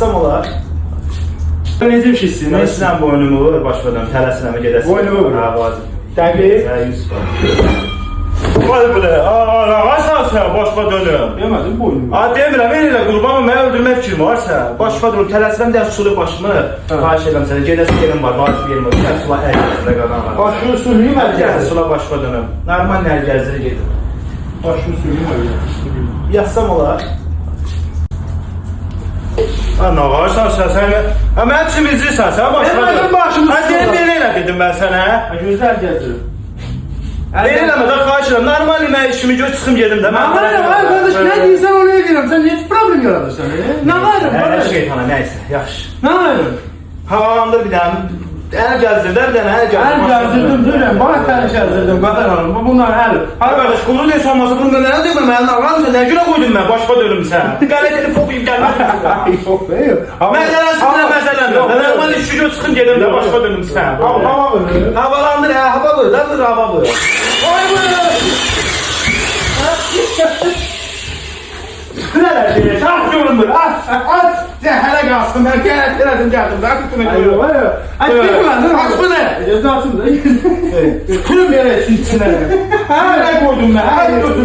Yazsam olar. Necə bir şeysin? Neysindən boynumu vur, başladım. Tələsinəmə gedəsin. Boynumu vur. Ha, vacib. Dəqiq. Ha, 100 var. Vay bu ne? Ağa sen başka dönüm. Demədim boynumu. Demirəm, elə qurbanım, mənə öldürmək fikrim varsa, başqa durur, tələsirəm dərs sulu başımı, xahiş edirəm sənə, gedəsi yerim var, vacib yerim var, dərs sula əlgəzində qadan var. Başını sürüyüm Dərs əlgəzdir. sula başqa dönüm, normal əlgəzdir gedim. Başını sürüyüm əlgəzdir. Yazsam olar. Nə varsan sən, mən üçün izləyirsən, sən başqa dönüm. Demədim başımı Deyim, belə elə dedim mən sənə. Gözəl gəzirim. Belə eləmədən xahiş edirəm, normal yemək işimi gör, çıxım gedim də. Nəvarım, arkadaş, nə deyirsən onu edirəm, sən heç problem yaradırsan, Nəvarım, Nə qardaş. şeytana, nəysə, yaxşı. Nəvarım. Havalandır bir dənə, əl gəzdirdə, bir dənə əl gəzdirdim. Əl gəzdirdim, durun, bana təri gəzdirdim, qadar hanım, bunlar əl. Arkadaş, quru deyilsə olmasa, bunu mənə deyilmə, mənə ağlamsa, nə günə qoydum mən, başqa dönümsə. Qələtini fobiyim gəlmək. Yox, yox. Məsələsində məsələndir. Mən normal işi gör, çıxım gedim də, başqa dönümsə. Hava verir. Havalandır, hava buyur, da dur, hava buyur. Oy buyur. Nələr deyir, az görünmür, az zəhərə qalsın, mən qələt elədim, gəldim, daha tuttum edim. Ay, bilmədin, az bu nə? Gözü açın da. Külüm yerə içinə. Hər nə qoydum mən, hər götürdüm.